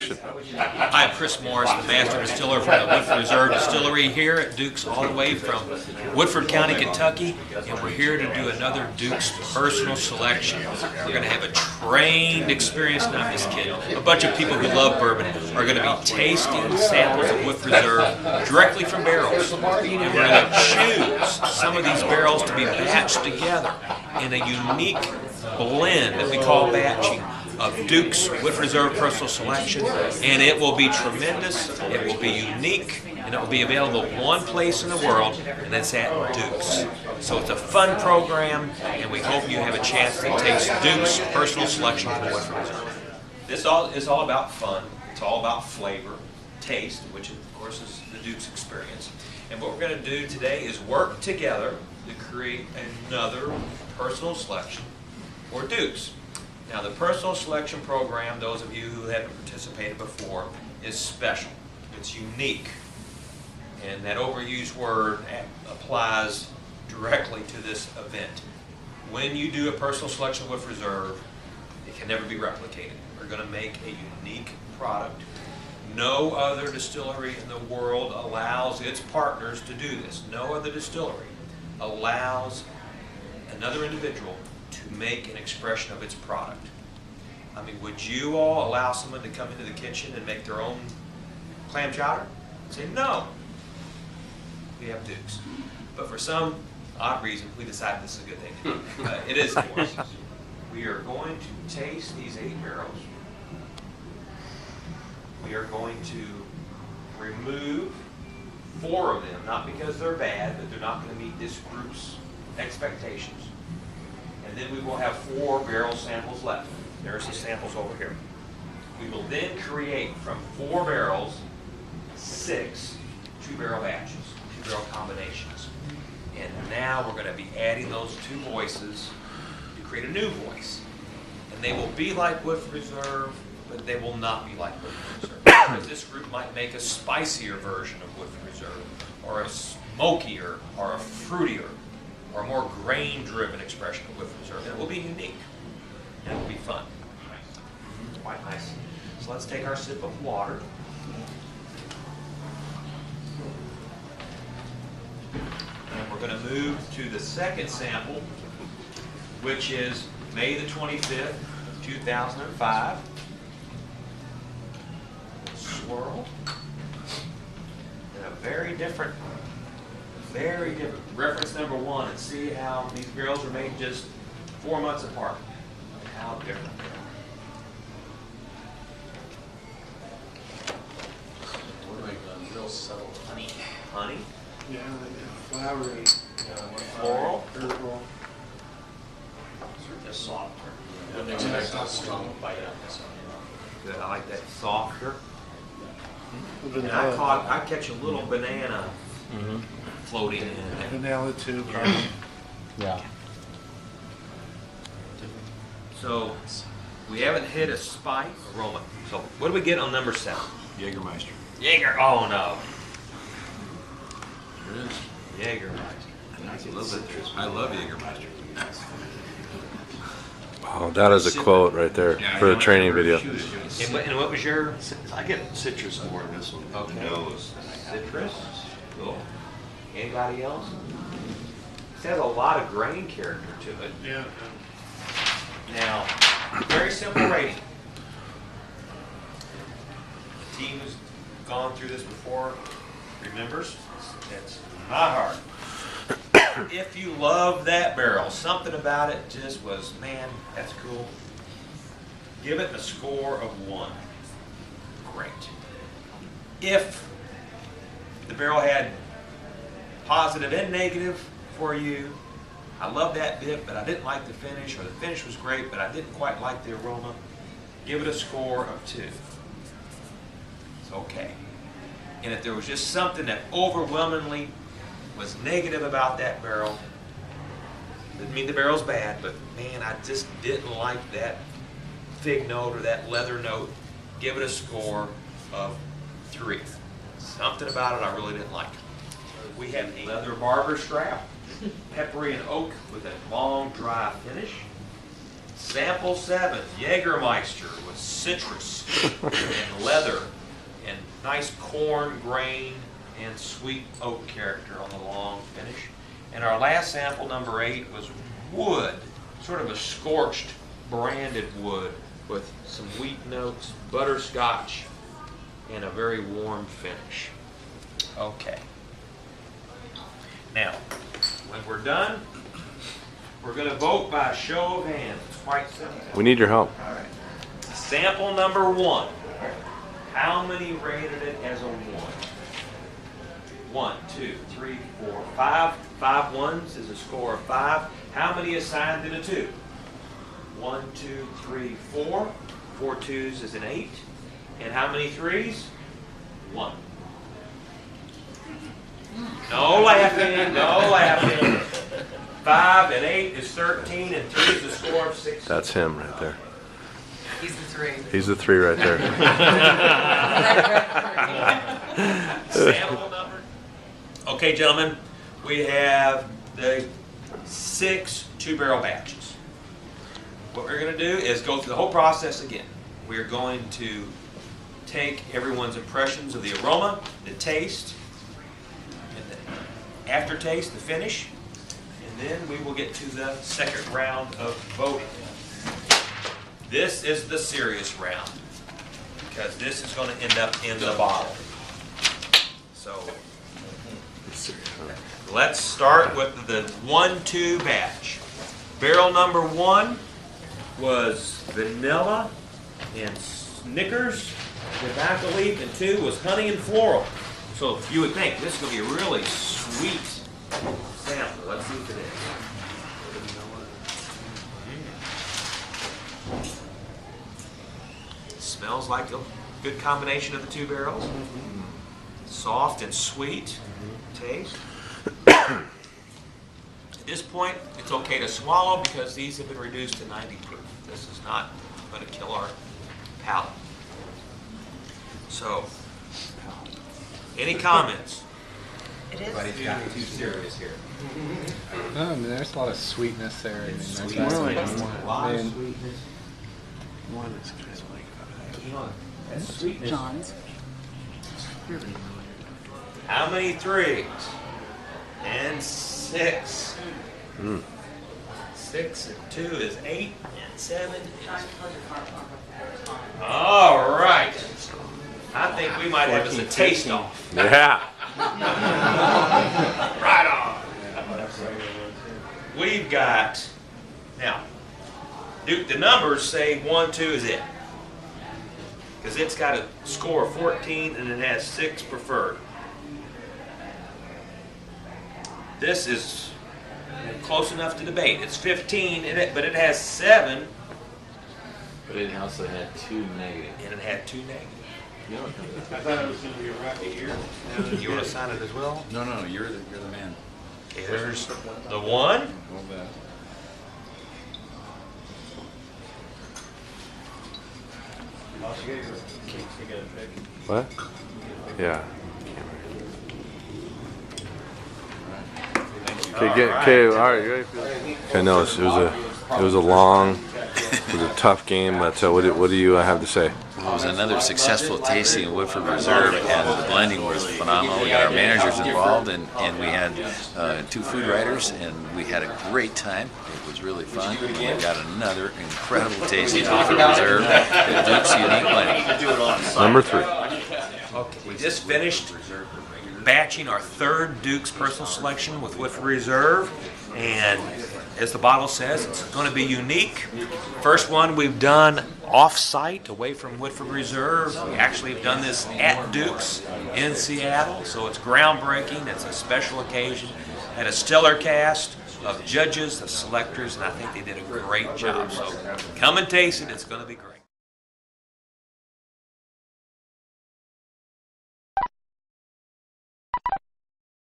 Hi, I'm Chris Morris, the Master Distiller from the Woodford Reserve Distillery here at Duke's, all the way from Woodford County, Kentucky, and we're here to do another Duke's personal selection. We're going to have a trained, experienced, not just kidding, a bunch of people who love bourbon are going to be tasting samples of Woodford Reserve directly from barrels. And we're going to choose some of these barrels to be batched together in a unique blend that we call batching of Duke's Woodford Reserve Personal Selection, and it will be tremendous, it will be unique, and it will be available one place in the world, and that's at Duke's. So it's a fun program, and we hope you have a chance to taste Duke's Personal Selection from Woodford Reserve. This is all about fun, it's all about flavor, taste, which of course is the Duke's experience. And what we're going to do today is work together to create another personal selection for Duke's. Now, the personal selection program, those of you who haven't participated before, is special. It's unique. And that overused word applies directly to this event. When you do a personal selection with Reserve, it can never be replicated. We're going to make a unique product. No other distillery in the world allows its partners to do this. No other distillery allows another individual to make an expression of its product. I mean, would you all allow someone to come into the kitchen and make their own clam chowder? Say no. We have Duke's. But for some odd reason, we decided this is a good thing to do. It is for us. We are going to taste these 8 barrels. We are going to remove 4 of them, not because they're bad, but they're not going to meet this group's expectations. And then we will have 4 barrel samples left. There's the samples over here. We will then create from 4 barrels 6 2-barrel batches, 2-barrel combinations. And now we're going to be adding those 2 voices to create a new voice. And they will be like Woodford Reserve, but they will not be like Woodford Reserve. Because this group might make a spicier version of Woodford Reserve, or a smokier, or a fruitier, or a more grain-driven expression of Woodford Reserve. And it will be unique, and it will be fun. Quite nice. So let's take our sip of water. And we're going to move to the second sample, which is May the 25th, 2005. Swirl. And a very different, reference number 1, and see how these barrels are made just 4 months apart. How different they are. We're making a real subtle honey. Honey, Yeah, flowery. floral, Herbal. just softer. Wouldn't expect a strong bite on this one. Good, I like that softer. And Vanilla. I catch a little banana floating in there. Vanilla too, probably. Yeah. So we haven't hit a spike aroma. So what do we get on number 7? Jägermeister. Jaeger. Oh no. There it is. Jägermeister. I love Jägermeister. Oh, that is a quote right there for the training video. And what was your? I get citrus more in this one. Okay. Citrus. Cool. Anybody else? It has a lot of grain character to it. Yeah. Now, very simple rating. The team who's gone through this before remembers it's not hard. If you love that barrel, something about it just was, man, that's cool. Give it a score of 1. Great. If the barrel had positive and negative for you, I love that bit, but I didn't like the finish, or the finish was great, but I didn't quite like the aroma, give it a score of 2. It's okay. And if there was just something that overwhelmingly was negative about that barrel, doesn't mean the barrel's bad, but man, I just didn't like that fig note or that leather note, give it a score of 3. Something about it I really didn't like. We have a leather barber strap, peppery and oak with a long, dry finish. Sample 7, Jägermeister with citrus and leather and nice corn grain and sweet oak character on the long finish. And our last sample, number 8, was wood, sort of a scorched branded wood with some wheat notes, butterscotch, and a very warm finish. Okay. Now, when we're done, we're going to vote by a show of hands. It's quite simple. We need your help. All right. Sample number 1. How many rated it as a 1? 1, 2, 3, 4, 5. 5 ones is a score of 5. How many assigned it a 2? 1, 2, 3, 4. 4 twos is an 8. And how many 3s? 1. No laughing, no laughing. 5 and 8 is 13, and 3 is a score of 16. That's him right there. He's the 3. He's the 3 right there. Sample number. Okay, gentlemen, we have the 6 2-barrel batches. What we're going to do is go through the whole process again. We're going to take everyone's impressions of the aroma, the taste, and the aftertaste, the finish, and then we will get to the second round of voting. This is the serious round, because this is going to end up in the bottle. So let's start with the 1-2 batch. Barrel number 1 was vanilla and Snickers, tobacco leaf, and 2 was honey and floral. So you would think this is going to be a really sweet sample. Let's see if it is. Smells like a good combination of the 2 barrels. Soft and sweet taste. At this point, it's okay to swallow because these have been reduced to 90 proof. This is not going to kill our palate. So, any comments? It is. Everybody's got too serious here. No, I mean, there's a lot of sweetness there. I mean, there's Sweet. not- More like I one. mean, One is kind of like That's sweetness. John's. How many 3s? And 6. 6 and 2 is 8, and 7 is... All right. I think we might have us a taste off. Yeah. Right on. We've got, now, Duke, the numbers say 1, 2 is it. Because it's got a score of 14 and it has 6 preferred. This is close enough to debate. It's 15, but it has 7, But it also had 2 negative. and it had 2 negative. I thought it was going to be a rocky year. You want to sign it as well? No, you're the man. Okay, there's the 1. What? Yeah. Okay, all right. You ready for this? Okay, no, it was a long, it was a tough game. But what do you have to say? It was another successful tasting of Woodford Reserve, and the blending was phenomenal. We got our managers involved, and we had 2 food writers, and we had a great time. It was really fun. We got another incredible tasting of Woodford Reserve, the Duke's Unique Blend. Number 3. Okay, we just finished batching our 3rd Duke's Personal Selection with Woodford Reserve, and as the bottle says, it's going to be unique. First one we've done off-site, away from Woodford Reserve. We actually have done this at Duke's in Seattle, so it's groundbreaking. It's a special occasion. Had a stellar cast of judges, of selectors, and I think they did a great job. So come and taste it. It's going to be great.